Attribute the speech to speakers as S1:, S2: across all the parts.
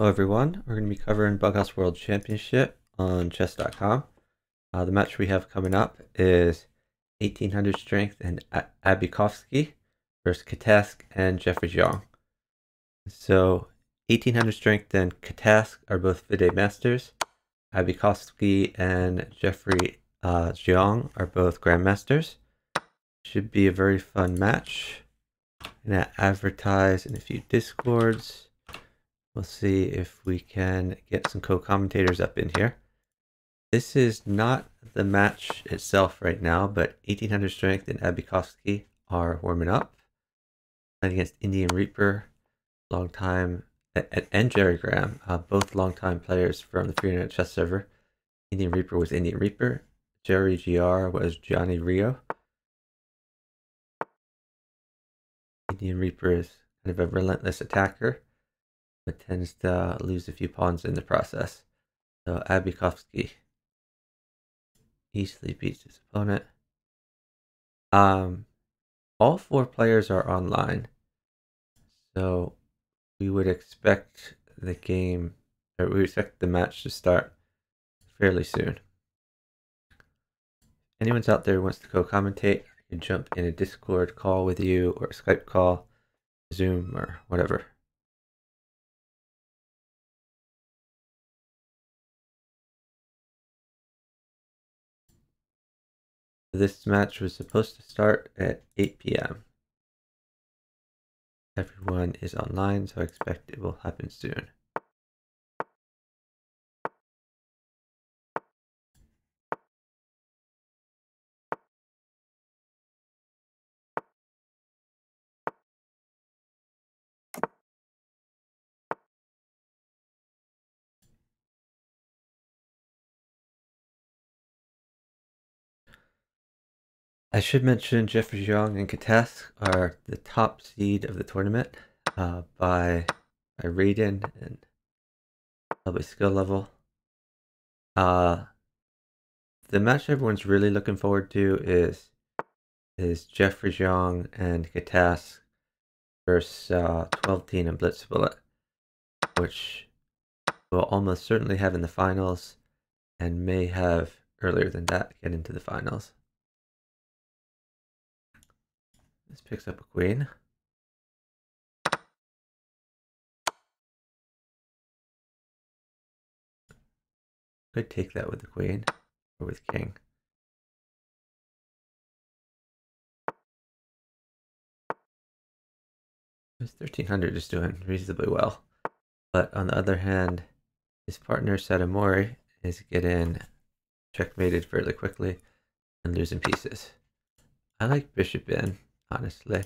S1: Hello everyone, we're going to be covering Bughouse World Championship on chess.com. The match we have coming up is 1800 Strength and Abykhovsky versus catask and Jefferyx. So 1800 Strength and catask are both FIDE masters. Abykhovsky and Jefferyx are both grandmasters. Should be a very fun match. I'm going to advertise in a few discords. We'll see if we can get some co-commentators up in here. This is not the match itself right now, but 1800 Strength and abykhovsky are warming up. Playing against Indian Reaper, longtime, and Jerry Graham, both longtime players from the Free Internet Chess server. Indian Reaper was Indian Reaper. Jerry GR was Johnny Rio. Indian Reaper is kind of a relentless attacker, but tends to lose a few pawns in the process. So abykhovsky easily beats his opponent. All four players are online, so we would expect the game, or we would expect the match to start fairly soon. If anyone's out there who wants to co-commentate, I can jump in a Discord call with you, or a Skype call, Zoom, or whatever. This match was supposed to start at 8 p.m. Everyone is online, so I expect it will happen soon. I should mention Jefferyx and catask are the top seed of the tournament by rating and probably skill level. The match everyone's really looking forward to is Jefferyx and catask versus 12 Teen and Blitz Bullet, which we'll almost certainly have in the finals and may have earlier than that get into the finals. This picks up a queen. Could take that with the queen or with king. His 1300 is doing reasonably well, but on the other hand, his partner Satomori is getting checkmated fairly quickly and losing pieces. I like bishop in, honestly,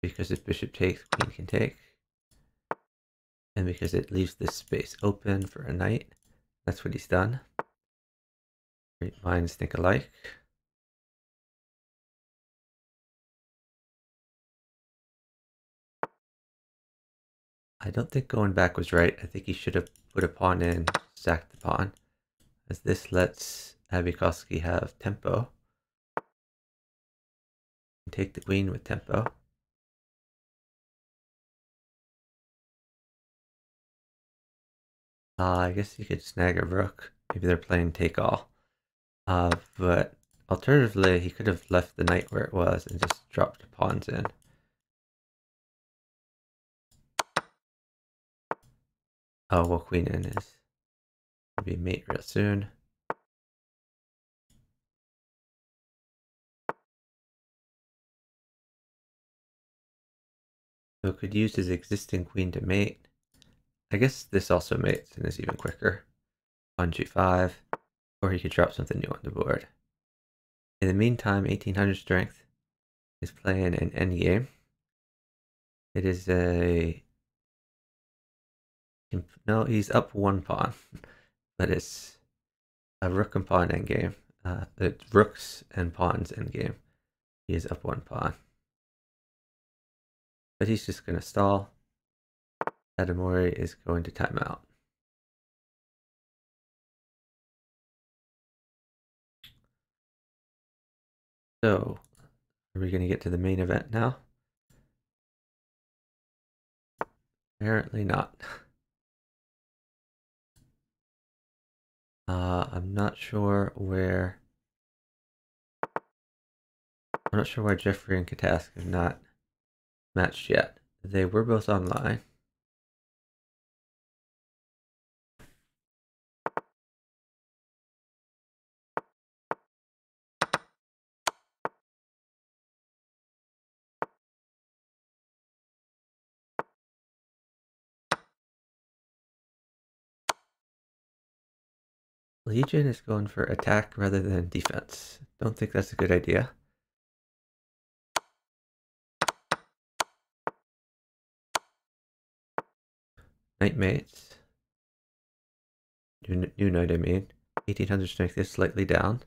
S1: because if bishop takes, queen can take, and because it leaves this space open for a knight. That's what he's done. Great minds think alike. I don't think going back was right. I think he should have put a pawn in, sacked the pawn, as this lets abykhovsky have tempo. And take the queen with tempo. I guess you could snag a rook. Maybe they're playing take all. But alternatively, he could have left the knight where it was and just dropped pawns in. Oh, well, queen in is going to be mate real soon. So could use his existing queen to mate. I guess this also mates and is even quicker. On g5, or he could drop something new on the board. In the meantime, 1800 Strength is playing an endgame. It is no, he's up one pawn, but it's a rook and pawn endgame. It's rooks and pawns endgame. He is up one pawn. But he's just going to stall. Satomori is going to timeout. So, are we going to get to the main event now? Apparently not. I'm not sure where. I'm not sure why Jeffrey and Catask have not matched yet. They were both online. Legion is going for attack rather than defense. Don't think that's a good idea. Knightmates. New knight, I mean. 1800 strength is slightly down.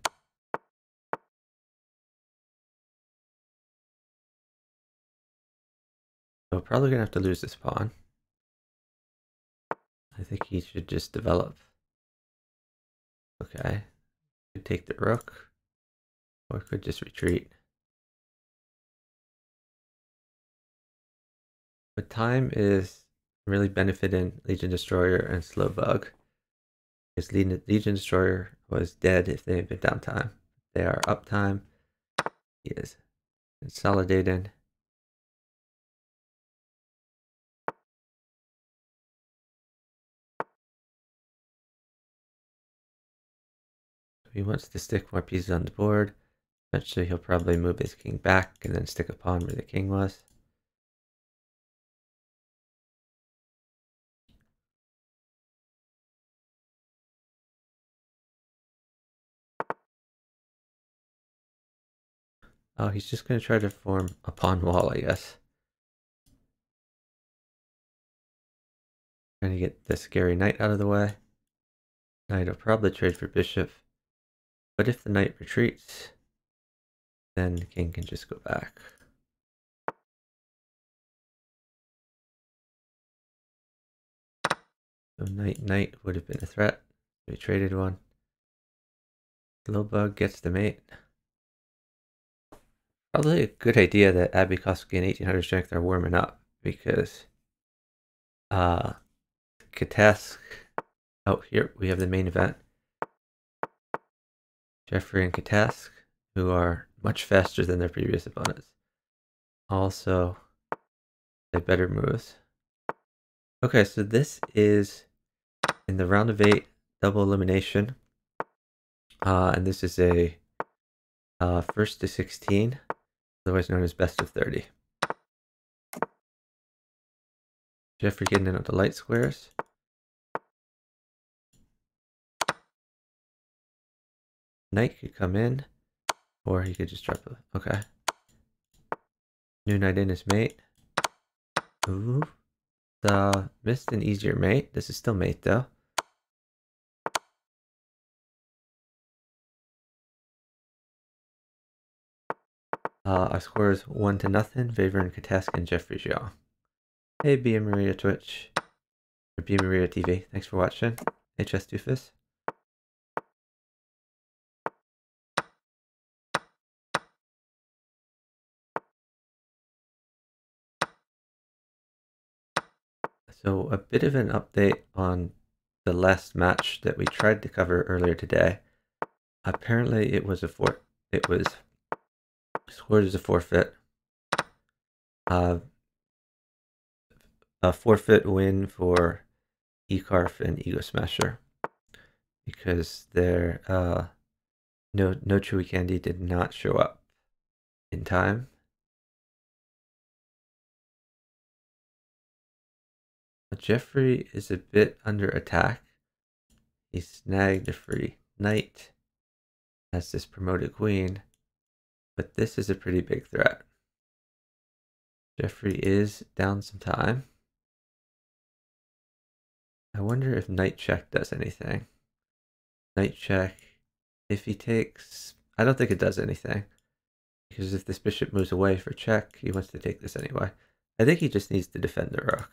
S1: So probably gonna have to lose this pawn. I think he should just develop. Okay. Could take the rook. Or could just retreat. But time is really benefiting Legion Destroyer and Slow Bug. Because Legion Destroyer was dead if they had been downtime. They are uptime. He is consolidating. He wants to stick more pieces on the board. Eventually he'll probably move his king back and then stick a pawn where the king was. Oh, he's just going to try to form a pawn wall, I guess. Trying to get the scary knight out of the way. Knight will probably trade for bishop. But if the knight retreats, then the king can just go back. So knight would have been a threat. We traded one. Slow Bug gets the mate. Probably a good idea that Abykhovsky and 1800 strength are warming up because Catask. Oh, here we have the main event. Jeffrey and Catask, who are much faster than their previous opponents. Also, they better moves. Okay, so this is in the round of 8 double elimination. And this is a first to 16, otherwise known as best of 30. Jeffrey getting in with the light squares. Knight could come in, or he could just drop it. Okay. New knight in his mate. Ooh. Missed an easier mate. This is still mate though. Our score is 1-0, favoring Catask and Jeffrey Jiang. Hey, B Maria Twitch, or B Maria TV. Thanks for watching. HS Doofus. So a bit of an update on the last match that we tried to cover earlier today. Apparently it was scored as a forfeit. A forfeit win for eCarf and Ego Smasher because their no Chewy Candy did not show up in time. Jeffrey is a bit under attack. He snagged a free knight, has this promoted queen, but this is a pretty big threat. Jeffrey is down some time. I wonder if knight check does anything. Knight check, if he takes, I don't think it does anything. Because if this bishop moves away for check, he wants to take this anyway. I think he just needs to defend the rook.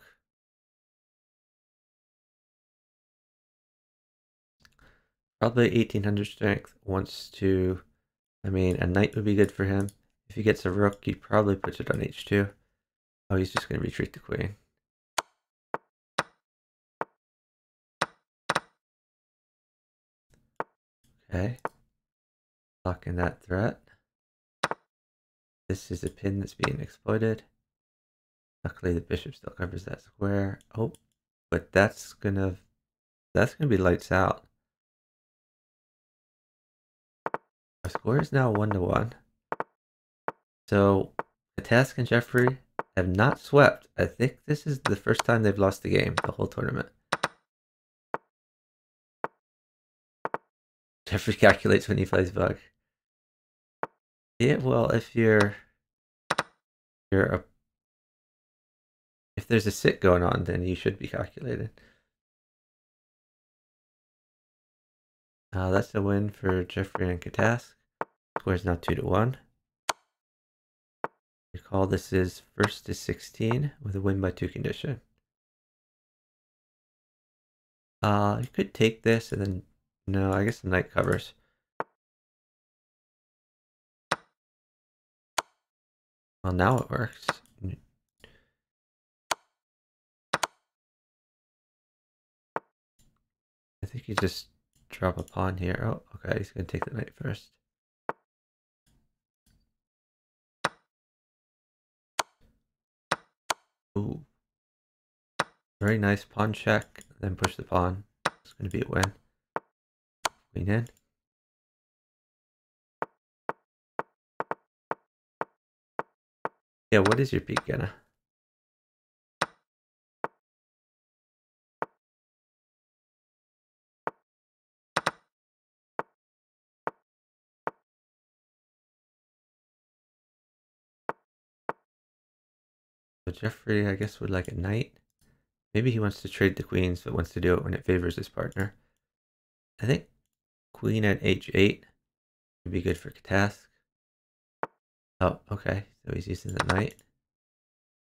S1: Probably 1800 strength wants to, I mean, a knight would be good for him. If he gets a rook, he probably puts it on h2. Oh, he's just going to retreat the queen. Okay. Blocking that threat. This is a pin that's being exploited. Luckily the bishop still covers that square. Oh, but that's gonna be lights out. Our score is now 1-1. So catask and Jeffrey have not swept. I think this is the first time they've lost the game, the whole tournament. Jeffrey calculates when he plays bug. Yeah, well, if if there's a sit going on, then you should be calculating. That's a win for Jeffrey and catask. Score is now 2-1. Recall this is first to 16 with a win by 2 condition. You could take this and then, no, I guess the knight covers. Well, now it works. I think you just drop a pawn here. Oh, okay, he's gonna take the knight first. Ooh. Very nice pawn check, then push the pawn. It's gonna be a win. Queen in. Yeah, what is your peak gonna? So Jeffrey, I guess, would like a knight. Maybe he wants to trade the queens, but wants to do it when it favors his partner. I think queen at h8 would be good for catask. Oh, okay. So he's using the knight.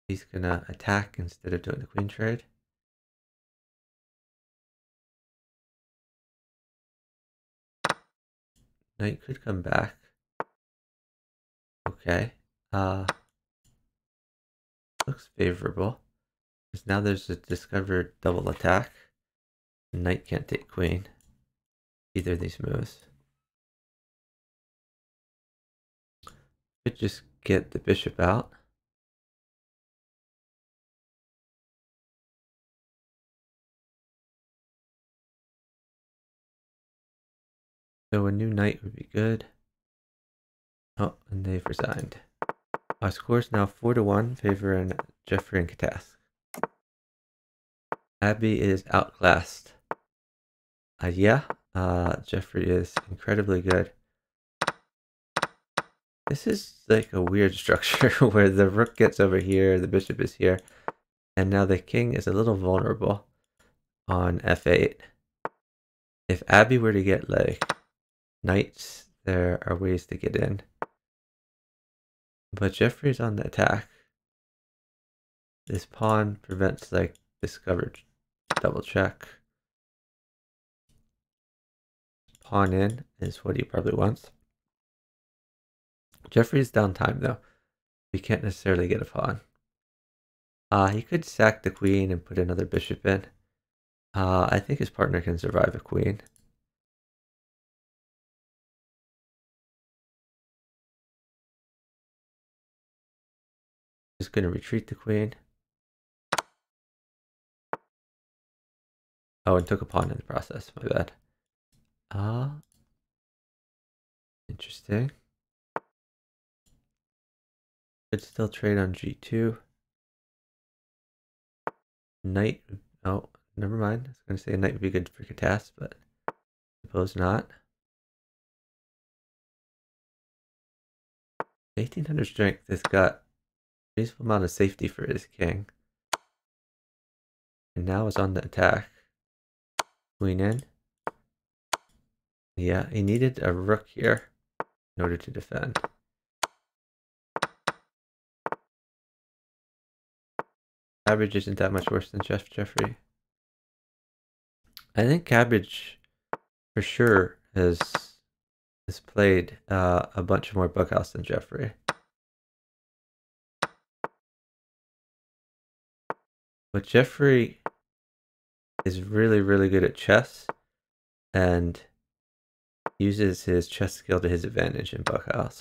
S1: He's gonna attack instead of doing the queen trade. Knight could come back. Okay. Looks favorable. Because now there's a discovered double attack. Knight can't take queen. Either of these moves. Could just get the bishop out. So a new knight would be good. Oh, and they've resigned. Our score is now 4-1, favoring Jeffrey and catask. Abby is outclassed. Jeffrey is incredibly good. This is like a weird structure where the rook gets over here, the bishop is here, and now the king is a little vulnerable on f8. If Abby were to get like knights, there are ways to get in. But Jeffrey's on the attack. This pawn prevents like discovered double check. Pawn in is what he probably wants. Jeffrey's down time though. He can't necessarily get a pawn. He could sack the queen and put another bishop in. I think his partner can survive a queen. Just going to retreat the queen. Oh, and took a pawn in the process. My bad. Interesting. Could still trade on g2. Knight. Oh, never mind. I was going to say a knight would be good for catask, but suppose not. 1800 strength has got a reasonable amount of safety for his king. And now is on the attack. Queen in. Yeah, he needed a rook here in order to defend. Cabbage isn't that much worse than Jeffrey. I think Cabbage for sure has played a bunch more Bughouse than Jeffrey. But Jeffrey is really, really good at chess, and uses his chess skill to his advantage in Bughouse.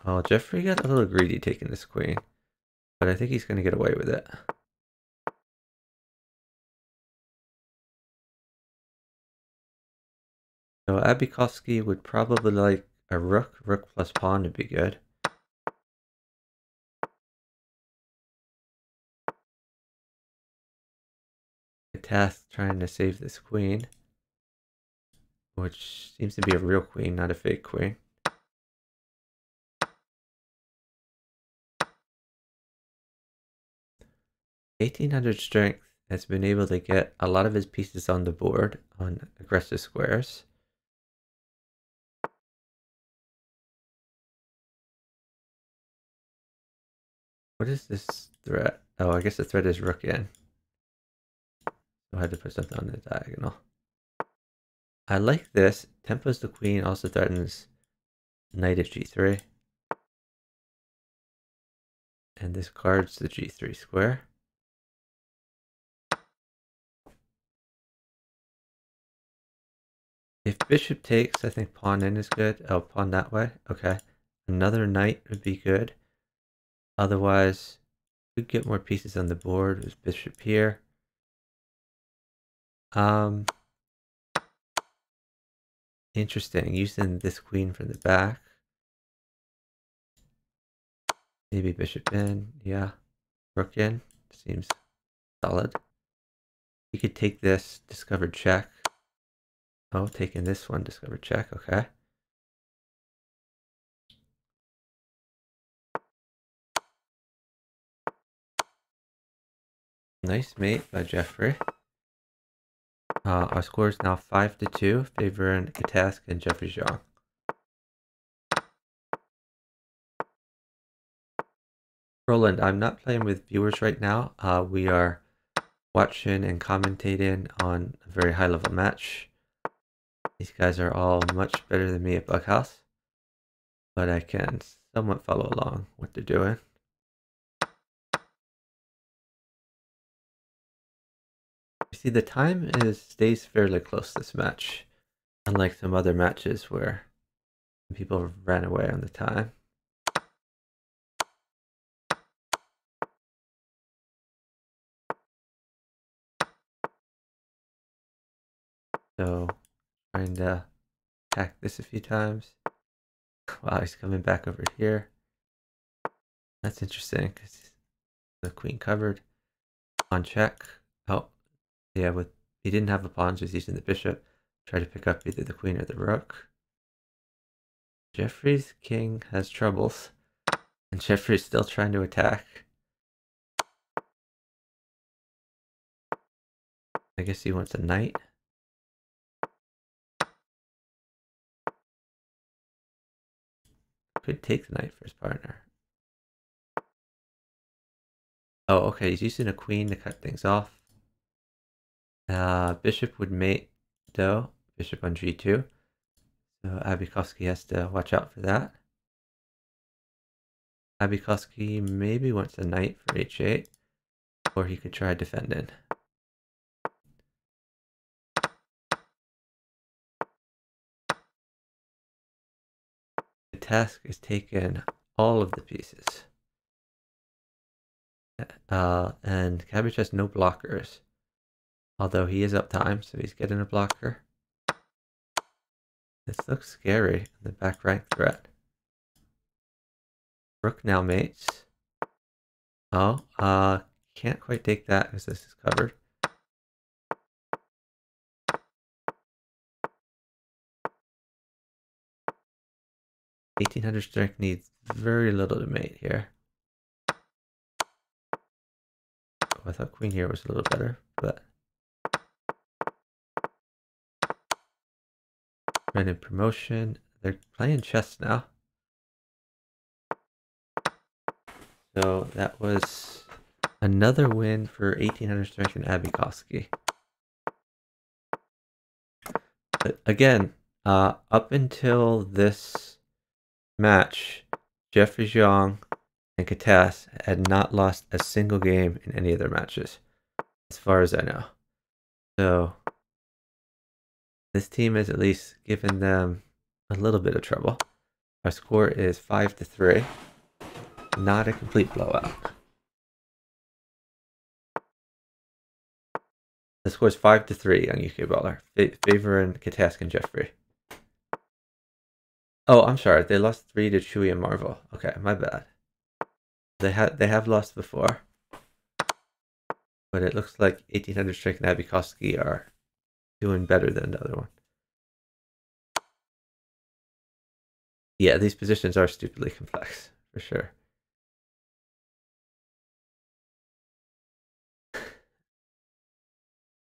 S1: Oh, Jeffrey got a little greedy taking this queen, but I think he's going to get away with it. So Abykhovsky would probably like a rook. Rook plus pawn would be good. Catask trying to save this queen, which seems to be a real queen, not a fake queen. (1800) strength has been able to get a lot of his pieces on the board on aggressive squares. What is this threat? Oh, I guess the threat is rook in. So I had to put something on the diagonal. I like this. Tempos the queen, also threatens knight of g3. And this guards the g3 square. If bishop takes, I think pawn in is good. Oh, pawn that way. Okay. Another knight would be good. Otherwise, we could get more pieces on the board. There's bishop here. Interesting. Using this queen from the back. Maybe bishop in. Yeah. Rook in. Seems solid. You could take this, discovered check. Oh, taking this one, discovered check. Okay. Nice mate by Jeffrey. Our score is now 5-2, favoring catask and Jeffrey Zhang. Roland, I'm not playing with viewers right now. We are watching and commentating on a very high level match. These guys are all much better than me at Bughouse, but I can somewhat follow along what they're doing. You see, the time stays fairly close this match, unlike some other matches where people ran away on the time. So, trying to attack this a few times. Wow, he's coming back over here. That's interesting because the queen covered. Pawn check. Oh, yeah, he didn't have a pawn, so he's using the bishop. Try to pick up either the queen or the rook. Jeffrey's king has troubles, and Jeffrey's still trying to attack. I guess he wants a knight. Could take the knight for his partner. Oh, okay, he's using a queen to cut things off. Bishop would mate, though. Bishop on g2. So Abykhovsky has to watch out for that. Abykhovsky maybe wants a knight for h8, or he could try defending. The task is taking all of the pieces. And Cabbage has no blockers. Although he is up time, so he's getting a blocker. This looks scary, the back rank threat. Rook now mates. Oh, can't quite take that because this is covered. (1800) strength needs very little to mate here. Oh, I thought queen here was a little better, but in promotion. They're playing chess now. So that was another win for 1800 strength and Abykhovsky. But again, up until this match, Jeffrey Zhang and Catask had not lost a single game in any of their matches, as far as I know. So This team has at least given them a little bit of trouble. Our score is 5-3. Not a complete blowout. The score is 5-3 on UK Baller, favoring catask and Jeffrey. Oh, I'm sorry. They lost 3 to Chewy and Marvel. Okay, my bad. They have lost before, but it looks like 1800 Strength and Abykhovsky are doing better than the other one. Yeah, these positions are stupidly complex for sure.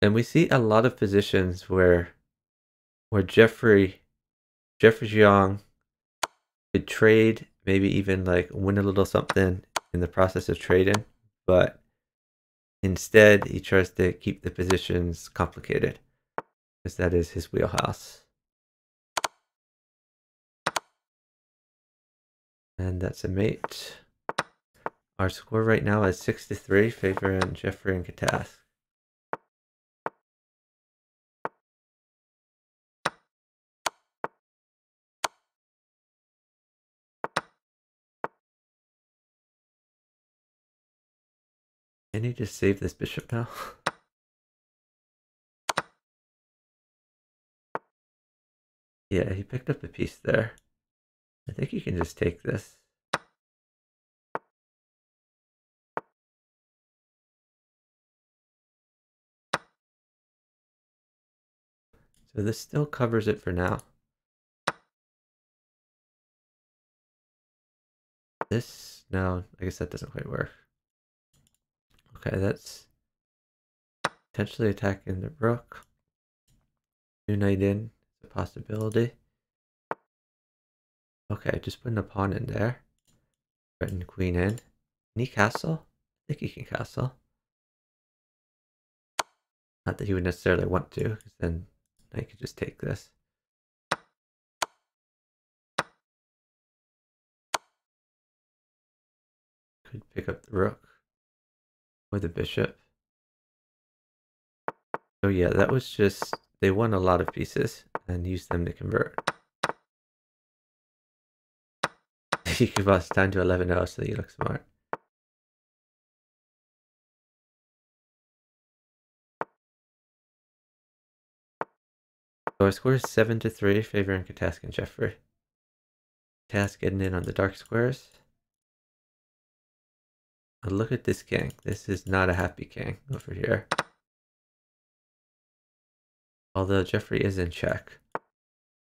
S1: And we see a lot of positions where Jeffrey Young could trade, maybe even like win a little something in the process of trading, but instead he tries to keep the positions complicated because that is his wheelhouse. And that's a mate. Our score right now is 6-3, favoring Jeffrey and catask. Can you just save this bishop now? Yeah, he picked up a piece there. I think you can just take this. So this still covers it for now. This, no, I guess that doesn't quite work. Okay, that's potentially attacking the rook. New knight in, is a possibility. Okay, just putting a pawn in there. Threaten queen in. Can he castle? I think he can castle. Not that he would necessarily want to, because then I could just take this. Could pick up the rook or the bishop. So yeah, that was just, they won a lot of pieces and used them to convert. You could bust down to 11-0 so you look smart. So our score is 7-3, favoring catask and Jeffrey. Catask getting in on the dark squares. But look at this king. This is not a happy king over here. Although Jeffrey is in check.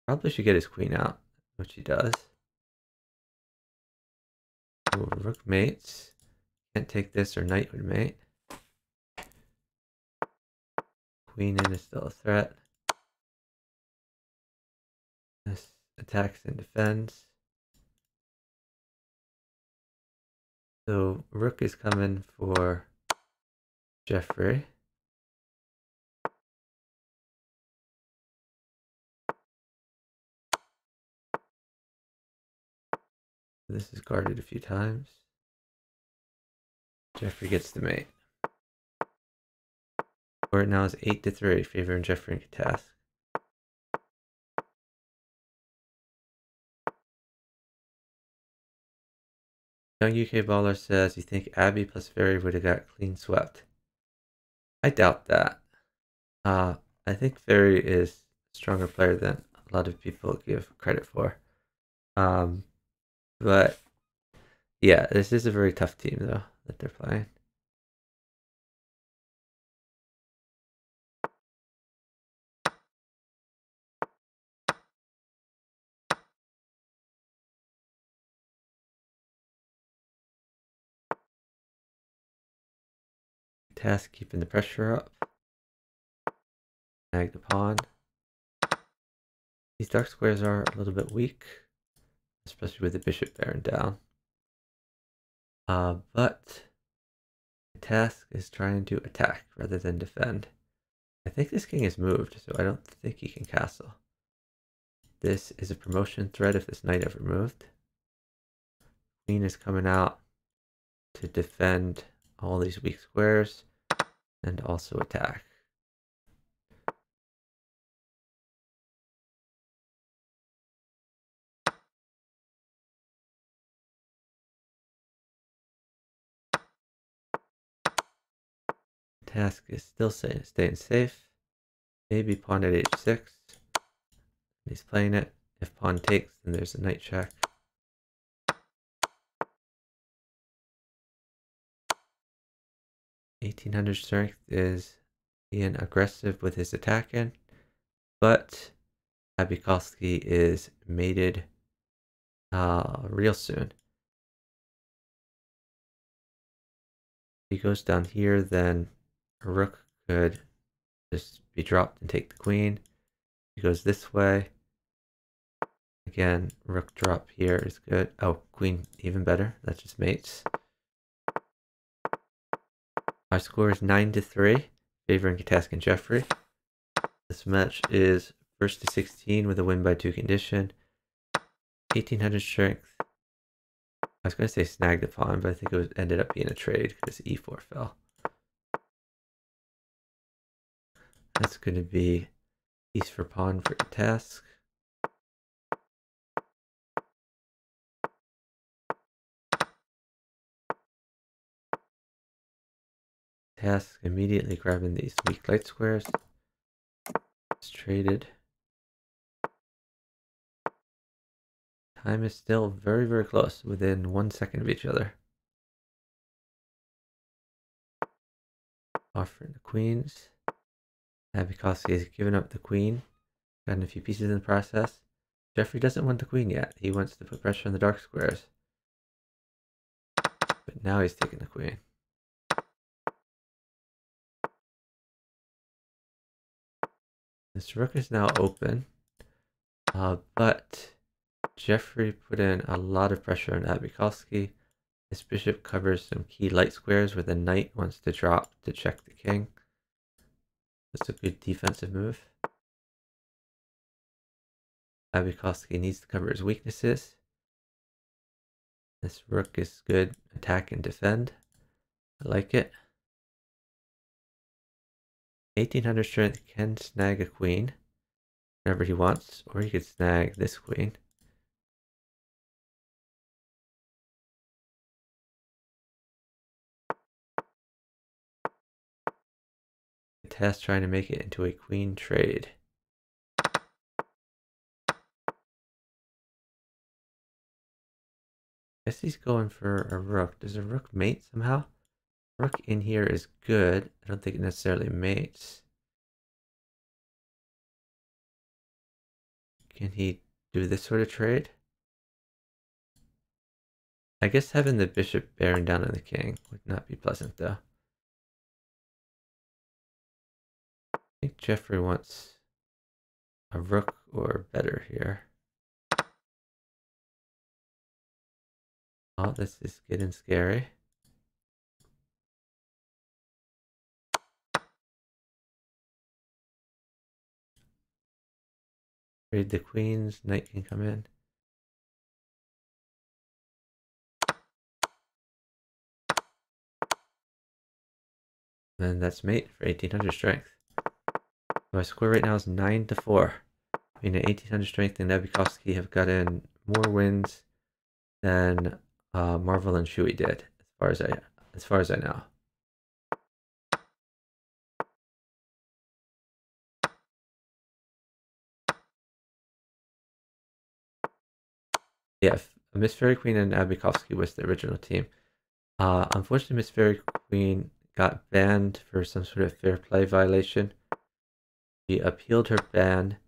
S1: Probably should get his queen out, which he does. Ooh, rook mates. Can't take this or knight would mate. Queen in is still a threat. This attacks and defends. So rook is coming for Jeffrey. This is guarded a few times. Jeffrey gets the mate. Score now is 8-3, favoring Jeffrey and catask. Young UK Baller says, you think Abby plus Fairy would have got clean swept? I doubt that. I think Fairy is a stronger player than a lot of people give credit for. But yeah, this is a very tough team though that they're playing. Task keeping the pressure up. Snag the pawn. These dark squares are a little bit weak, especially with the bishop bearing down. But the task is trying to attack rather than defend. I think this king is moved, so I don't think he can castle. This is a promotion threat if this knight ever moved. Queen is coming out to defend all these weak squares and also attack. Catask is still staying safe. Maybe pawn at h6. He's playing it. If pawn takes, then there's a knight check. (1800) strength is being aggressive with his attacking, but abykhovsky is mated real soon. If he goes down here, then a rook could just be dropped and take the queen. He goes this way. Again, rook drop here is good. Oh, queen even better. That just mates. Our score is 9-3, favoring catask and Jeffrey. This match is 1st to 16 with a win by 2 condition. 1800 strength. I was going to say snagged a pawn, but I think it ended up being a trade because e4 fell. That's going to be piece for pawn for catask. Task immediately grabbing these weak light squares. It's traded. Time is still very, very close, within 1 second of each other. Offering the queens. Abykhovsky has given up the queen. Gotten a few pieces in the process. Jeffrey doesn't want the queen yet. He wants to put pressure on the dark squares. But now he's taking the queen. This rook is now open, but Jeffrey put in a lot of pressure on abykhovsky. This bishop covers some key light squares where the knight wants to drop to check the king. That's a good defensive move. Abykhovsky needs to cover his weaknesses. This rook is good attack and defend. I like it. 1800 strength can snag a queen whenever he wants, or he could snag this queen. The test trying to make it into a queen trade. Guess he's going for a rook. Does a rook mate somehow? Rook in here is good. I don't think it necessarily mates. Can he do this sort of trade? I guess having the bishop bearing down on the king would not be pleasant though. I think Jeffrey wants a rook or better here. Oh, this is getting scary. Trade the queens, knight can come in. And that's mate for 1800 strength. My score right now is 9-4. I mean, 1800 strength and abykhovsky have gotten more wins than Marvel and Shui did, as far as I know. Yeah, Miss Fairy Queen and abykhovsky was the original team. Unfortunately, Miss Fairy Queen got banned for some sort of fair play violation. She appealed her ban,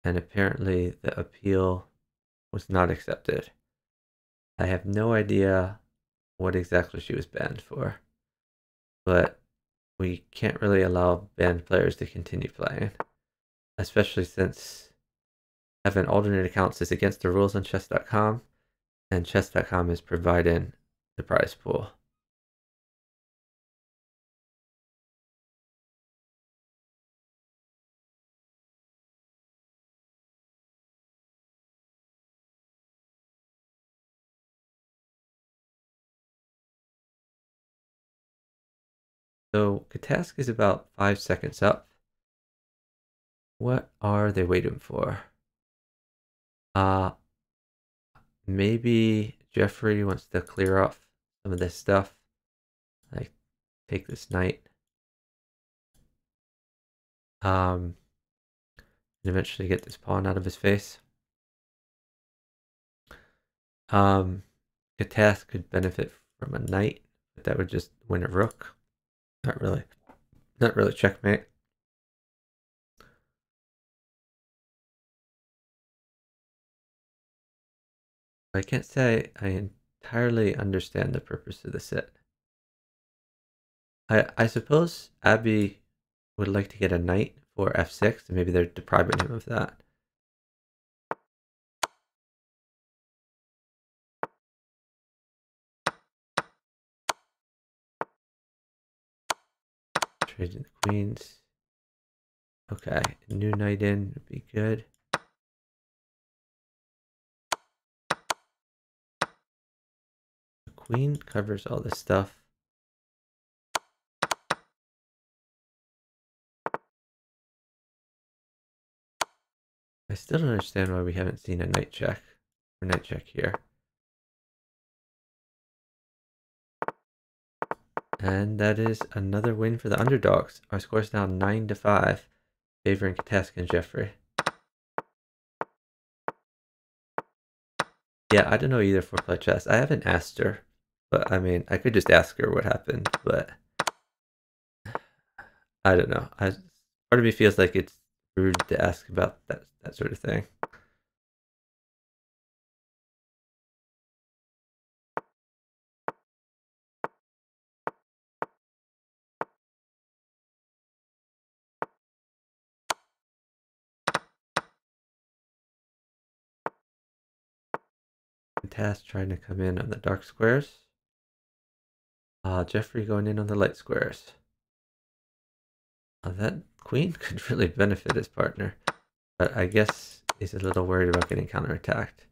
S1: and apparently the appeal was not accepted. I have no idea what exactly she was banned for, but we can't really allow banned players to continue playing, especially since having alternate accounts is against the rules on chess.com, and chess.com is providing the prize pool. So catask is about 5 seconds up. What are they waiting for? Maybe Jeffrey wants to clear off some of this stuff. Like take this knight. and eventually get this pawn out of his face. Catask could benefit from a knight, but that would just win a rook. Not really checkmate. I can't say I entirely understand the purpose of the sit. I suppose Abby would like to get a knight for f6, and maybe they're depriving him of that. Trading the queens. Okay, new knight in would be good. The queen covers all this stuff. I still don't understand why we haven't seen a knight check or knight check here. And that is another win for the underdogs. Our score is now 9-5, favoring catask and Jeffrey. Yeah, I don't know either for play chess. I haven't asked her, but I mean, I could just ask her what happened, but I don't know. Part of me feels like it's rude to ask about that sort of thing. Task trying to come in on the dark squares. Jeffrey going in on the light squares. That queen could really benefit his partner, but I guess he's a little worried about getting counterattacked.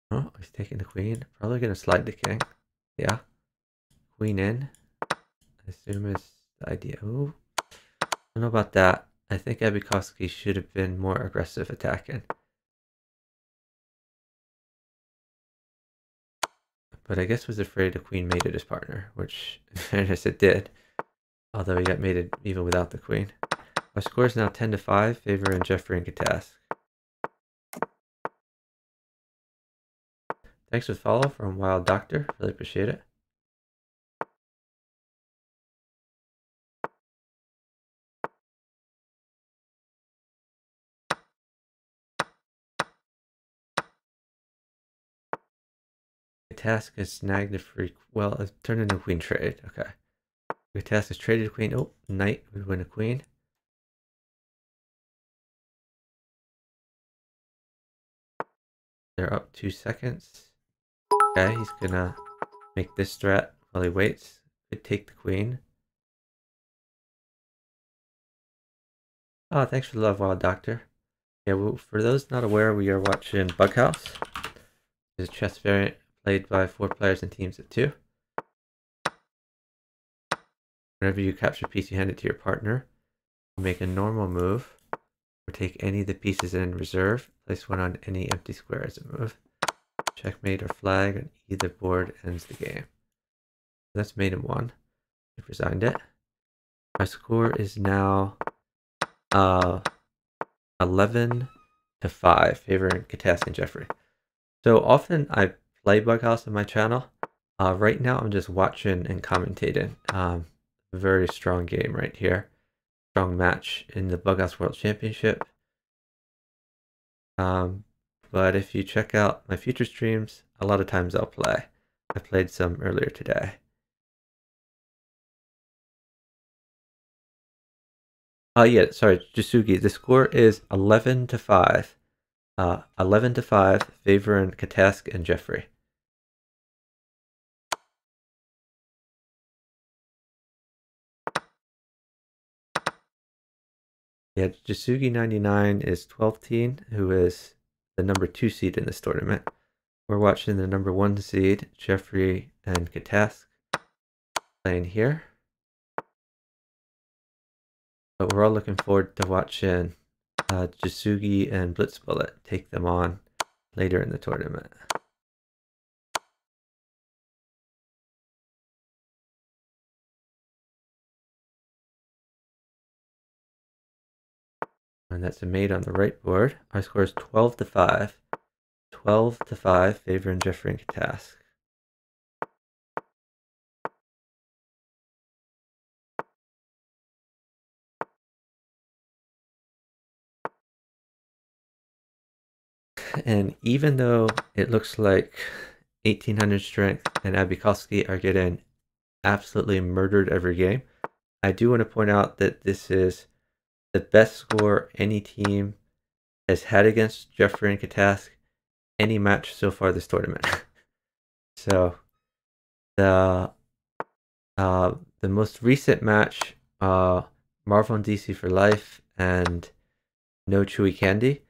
S1: Oh, he's taking the queen. Probably going to slide the king. Yeah. Queen in. I assume is the idea. Ooh. I don't know about that. I think Abykhovsky should have been more aggressive attacking. But I guess was afraid the queen mated his partner, which in fairness it did. Although he got mated even without the queen. Our score is now 10-5, favoring Jeffrey and catask. Thanks for the follow from Wild Doctor. Really appreciate it. Task has snagged a free. Well, it's turned into a queen trade. Okay. The task has traded a queen. Oh, knight would win a queen. They're up 2 seconds. Okay, he's gonna make this strat while he waits. Could take the queen. Oh, thanks for the love, Wild Doctor. Yeah, well, for those not aware, we are watching Bughouse. It's a chess variant played by 4 players in teams of 2. Whenever you capture a piece, you hand it to your partner. You make a normal move, or take any of the pieces in reserve. Place one on any empty square as a move. Checkmate or flag on either board ends the game. That's mate in 1. I've resigned it. My score is now 11-5, favoring catask and Jeffrey. So often I play Bughouse on my channel. Right now I'm just watching and commentating. Very strong game right here. Strong match in the Bughouse World Championship. But if you check out my future streams, a lot of times I'll play. I played some earlier today. Yeah, sorry, Jasugi. The score is 11-5. 11-5, favoring catask and Jeffrey. Yeah, Jasugi99 is 12-teen, who is the number 2 seed in this tournament. We're watching the number 1 seed, Jeffrey and catask, playing here. But we're all looking forward to watching Jasugi and Blitzbullet take them on later in the tournament. And that's a mate on the right board. Our score is 12-5. 12-5, favoring Jeffery and catask. And even though it looks like 1800 strength and abykhovsky are getting absolutely murdered every game, I do want to point out that this is the best score any team has had against Jeffery and catask any match so far this tournament. So the most recent match, Marvel and DC for Life and No Chewy Candy,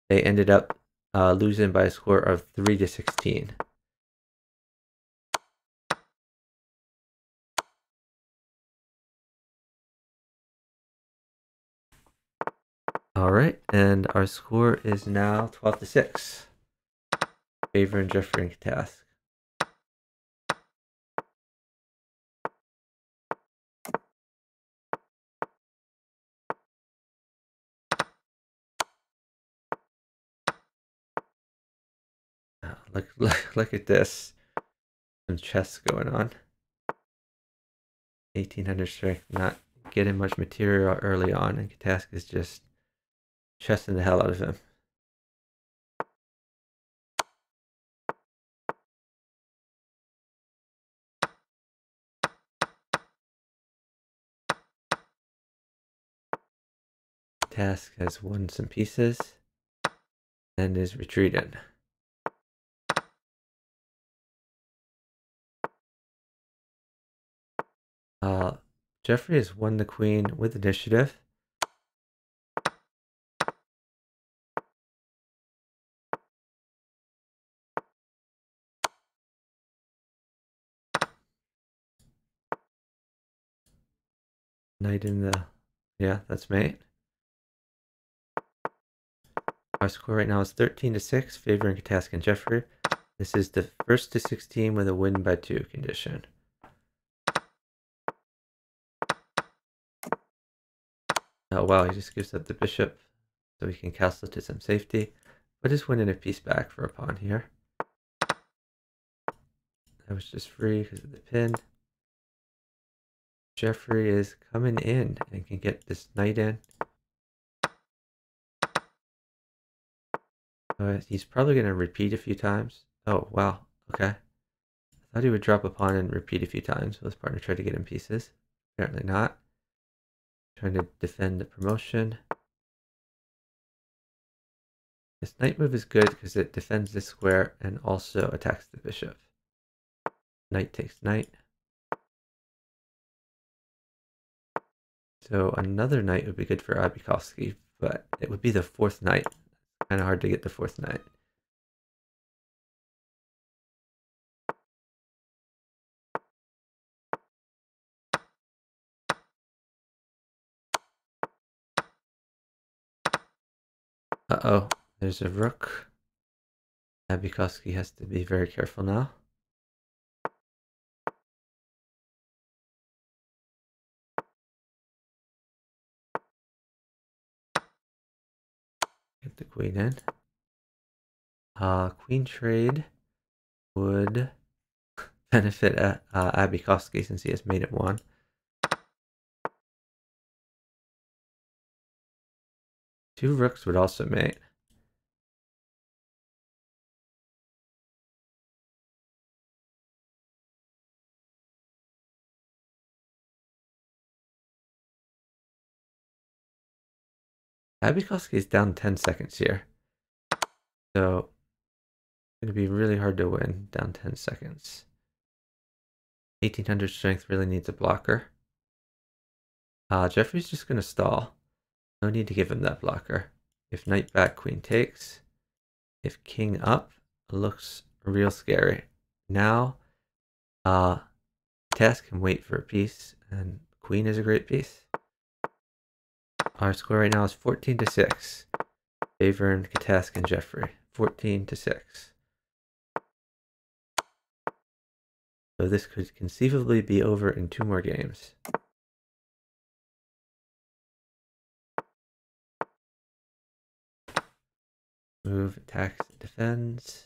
S1: they ended up losing by a score of 3-16. All right, and our score is now 12-6, favoring Jeffery and catask. Look at this. Some chess going on. 1800 strength, not getting much material early on, and catask is just chessing the hell out of him. Catask has won some pieces and is retreating. Jeffery has won the queen with initiative. Knight in the... yeah, that's mate. Our score right now is 13-6, favoring catask and Jeffery. This is the first to 16 with a win by 2 condition. Oh wow, he just gives up the bishop so he can castle to some safety, but is winning a piece back for a pawn here. That was just free because of the pin. Jeffery is coming in and can get this knight in. He's probably going to repeat a few times. Oh, wow. Okay. I thought he would drop a pawn and repeat a few times. Will his partner try to get him pieces? Apparently not. Trying to defend the promotion. This knight move is good because it defends this square and also attacks the bishop. Knight takes knight. So another knight would be good for abykhovsky, but it would be the 4th knight. Kind of hard to get the 4th knight. Uh-oh, there's a rook. Abykhovsky has to be very careful now. Get the queen in. Queen trade would benefit abykhovsky since he has made it 1. Two rooks would also mate. Abykhovsky is down 10 seconds here. So it's going to be really hard to win down 10 seconds. 1800 strength really needs a blocker. Jeffery's just going to stall. No need to give him that blocker. If knight back, queen takes. If king up, looks real scary. Now, catask can wait for a piece, and queen is a great piece. Our score right now is 14-6, favoring catask and Jeffery. 14-6. So this could conceivably be over in 2 more games. Move, attacks, defends.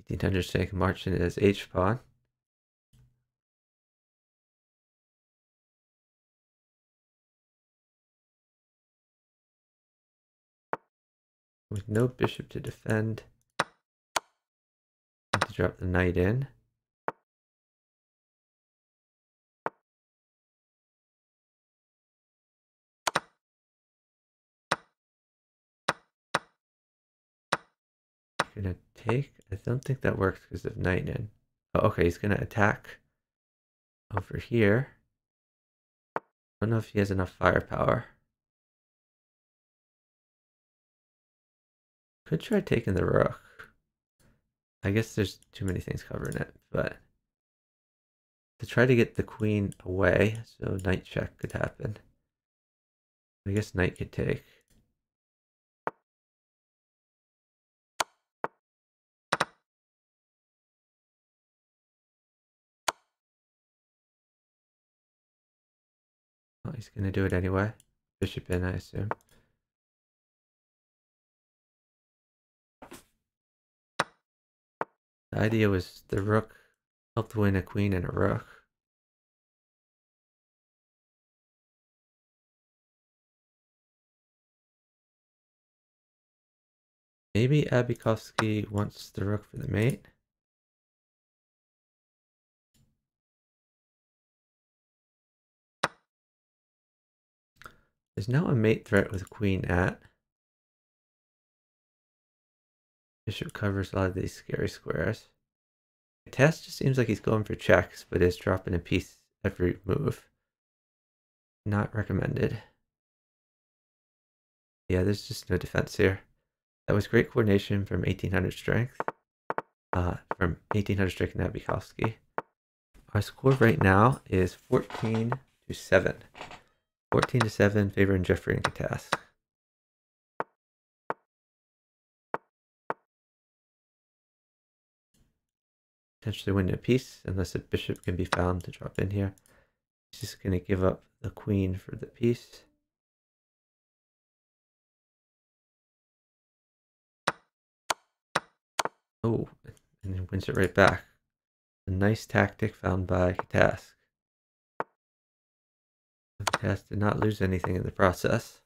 S1: 1800 strength, march in as H-pawn. With no bishop to defend. Need to drop the knight in. Gonna take. I don't think that works because of knight in. Oh, okay, he's gonna attack over here. I don't know if he has enough firepower. Could try taking the rook. I guess there's too many things covering it, but to try to get the queen away, so knight check could happen. I guess knight could take. Oh, he's gonna do it anyway. Bishop in, I assume. The idea was the rook helped win a queen and a rook. Maybe Abykhovsky wants the rook for the mate. There's now a mate threat with queen at. Bishop covers a lot of these scary squares. Test just seems like he's going for checks, but is dropping a piece every move. Not recommended. Yeah, there's just no defense here. That was great coordination from 1800 strength. From 1800 strength and abykhovsky. Our score right now is 14-7. 14-7 favoring Jeffery and catask. Potentially win a piece unless a bishop can be found to drop in here. He's just going to give up the queen for the piece. Oh, and then wins it right back. A nice tactic found by catask. Catask did not lose anything in the process.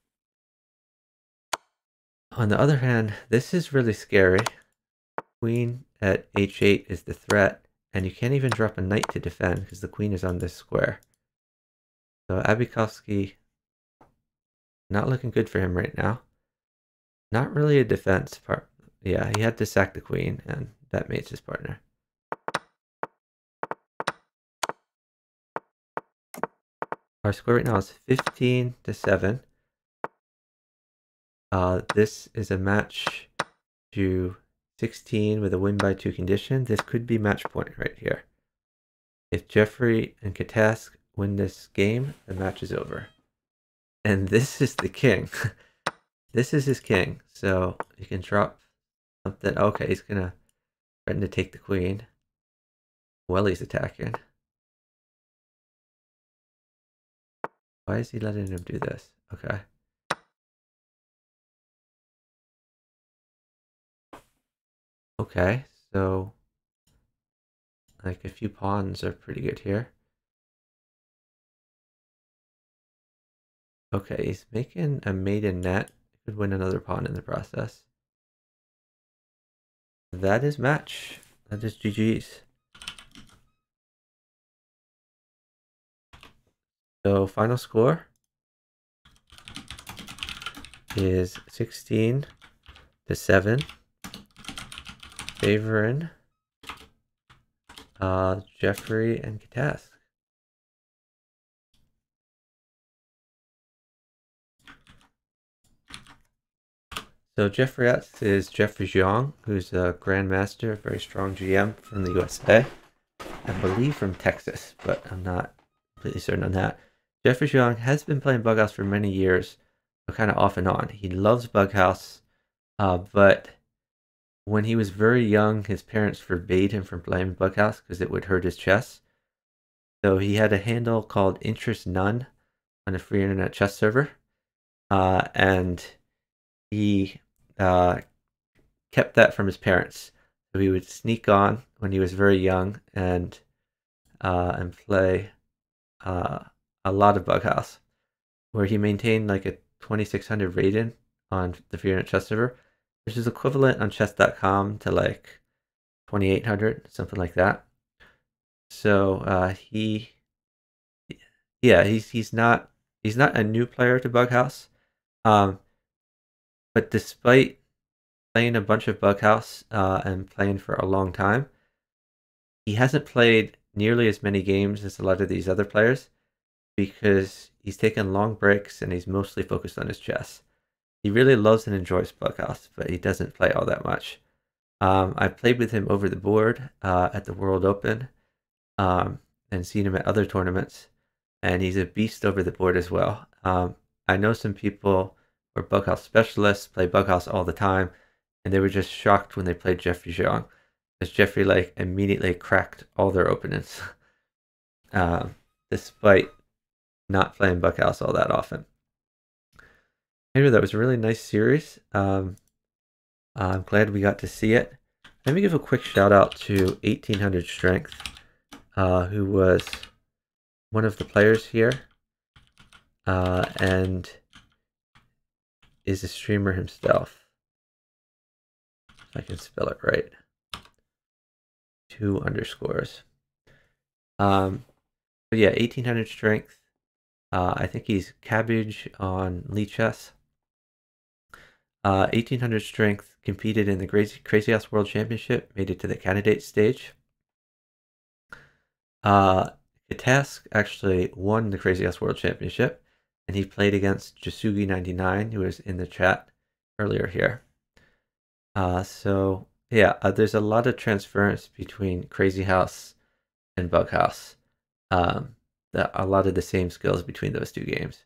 S1: On the other hand, this is really scary. Queen at h8 is the threat, and you can't even drop a knight to defend because the queen is on this square. So abykhovsky, not looking good for him right now. Not really a defense part. Yeah, he had to sack the queen, and that mates his partner. Our score right now is 15-7. This is a match to 16 with a win by 2 condition. This could be match point right here. If Jeffery and catask win this game, the match is over. And this is the king. This is his king. So you can drop something. Okay, he's gonna threaten to take the queen while he's attacking. Why is he letting him do this? Okay. Okay, so like a few pawns are pretty good here. Okay, he's making a maiden net. He could win another pawn in the process. That is match. That is GG's. So final score is 16-7, favoring Jeffery and catask. So jefferyx is Jeffrey Jiang, who's a grandmaster, very strong GM from the USA. I believe from Texas, but I'm not completely certain on that. Jeffrey Young has been playing Bughouse for many years, kind of off and on. He loves Bughouse, but when he was very young, his parents forbade him from playing Bughouse because it would hurt his chess. So he had a handle called Interest None on a free internet chess server, and he kept that from his parents. So he would sneak on when he was very young and play a lot of Bughouse, where he maintained like a 2600 rating on the free internet chess server, which is equivalent on chess.com to like 2800, something like that. So he's not a new player to Bughouse, but despite playing a bunch of Bughouse and playing for a long time, he hasn't played nearly as many games as a lot of these other players because he's taken long breaks and he's mostly focused on his chess. He really loves and enjoys Bughouse, but he doesn't play all that much. I played with him over the board at the World Open and seen him at other tournaments, and he's a beast over the board as well. I know some people who are Bughouse specialists, play Bughouse all the time, and they were just shocked when they played Jeffrey Young, because Jeffrey like immediately cracked all their opponents, despite not playing Bughouse all that often. Anyway, that was a really nice series. I'm glad we got to see it. Let me give a quick shout out to 1800 Strength, who was one of the players here and is a streamer himself. If I can spell it right. 2 underscores. But yeah, 1800 Strength. I think he's Cabbage on Lichess. 1800 Strength competed in the Crazy House World Championship, made it to the candidate stage. Catask actually won the Crazy House World Championship, and he played against Jasugi99, who was in the chat earlier here. So yeah, there's a lot of transference between Crazy House and Bughouse. A lot of the same skills between those two games.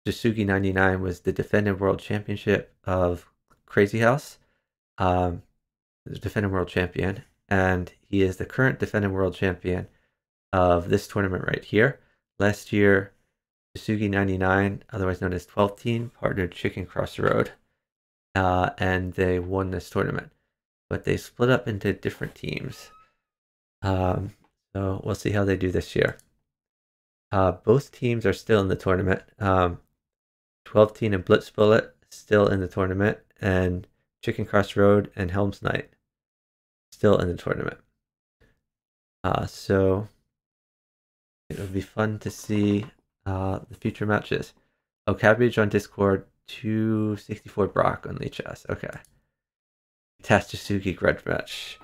S1: Jasugi99 was the defending world championship of Crazy House, the defending world champion, and he is the current defending world champion of this tournament right here. Last year, Jasugi99, otherwise known as 12th Team, partnered Chicken Cross Road, and they won this tournament. But they split up into different teams. So we'll see how they do this year. Both teams are still in the tournament. 12th Team and Blitz Bullet still in the tournament, and Chicken Cross Road and Helm's Knight still in the tournament. So it would be fun to see the future matches. Oh, Cabbage on Discord, 264 Brock on Lichess. Okay. Tatsusugi grudge match.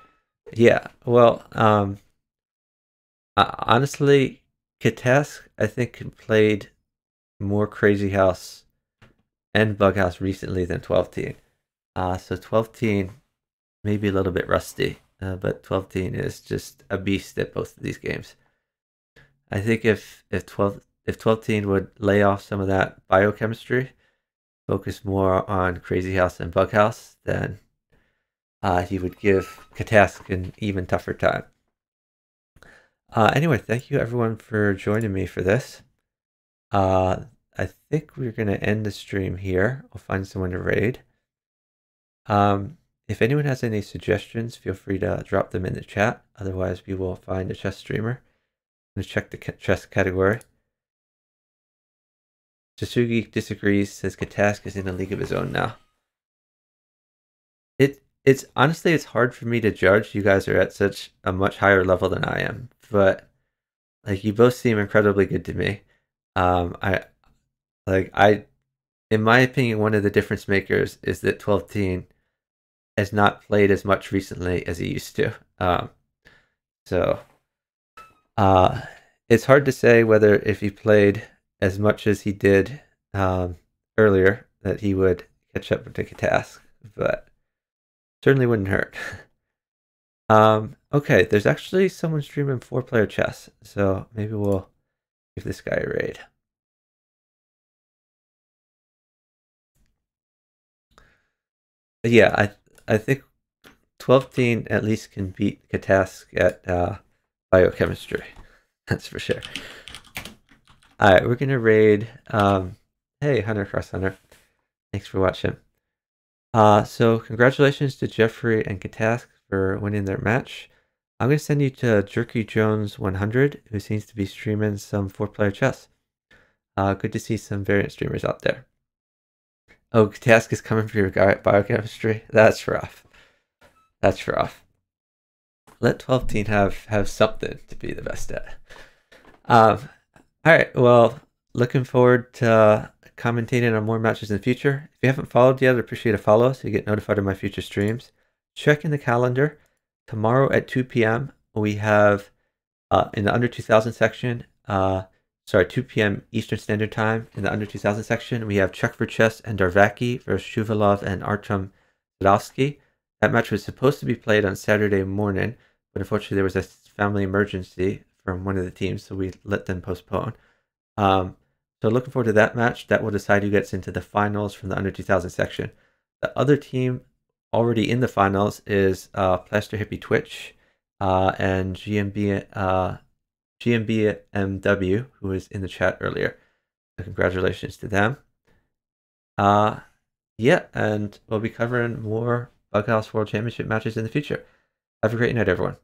S1: Yeah, well, honestly, Catask, I think, played more Crazy House and Bughouse recently than 12th Team. So 12th Team may be a little bit rusty, but 12th Team is just a beast at both of these games. I think if 12th Team would lay off some of that biochemistry, focus more on Crazy House and Bughouse, then he would give Catask an even tougher time. Anyway, thank you everyone for joining me for this. I think we're going to end the stream here. I'll find someone to raid. If anyone has any suggestions, feel free to drop them in the chat. Otherwise, we will find a chess streamer. I'm going to check the chess category. Jasugi disagrees, says Catask is in a league of his own now. It's honestly, it's hard for me to judge. You guys are at such a much higher level than I am, but like, you both seem incredibly good to me. In my opinion, one of the difference makers is that 12th Team has not played as much recently as he used to. It's hard to say whether if he played as much as he did earlier that he would catch up with the Catask, but certainly wouldn't hurt. Okay, there's actually someone streaming 4-player chess, so maybe we'll give this guy a raid. yeah, I think 12th team at least can beat catask at biochemistry. That's for sure. All right, we're gonna raid. Hey, Hunter Cross Hunter, thanks for watching. So congratulations to Jeffrey and Catask for winning their match. I'm gonna send you to Jerky Jones 100, who seems to be streaming some 4-player chess. Good to see some variant streamers out there. Oh, Catask is coming for your guy at biochemistry. That's rough. That's rough. Let 12 team have something to be the best at. All right. Well, looking forward to commentating on more matches in the future. If you haven't followed yet, I'd appreciate a follow so you get notified of my future streams. Check in the calendar. Tomorrow at 2 p.m. we have in the under 2000 section. 2 p.m. Eastern Standard Time in the under 2000 section. We have Chuck for Chess and Darvaki versus Shuvalov and Artem Sadovsky. That match was supposed to be played on Saturday morning, but unfortunately there was a family emergency from one of the teams, so we let them postpone. So looking forward to that match. That will decide who gets into the finals from the under 2000 section. The other team already in the finals is Plaster Hippie Twitch and GMBMW, who was in the chat earlier. So congratulations to them. Yeah, and we'll be covering more Bughouse World Championship matches in the future. Have a great night, everyone.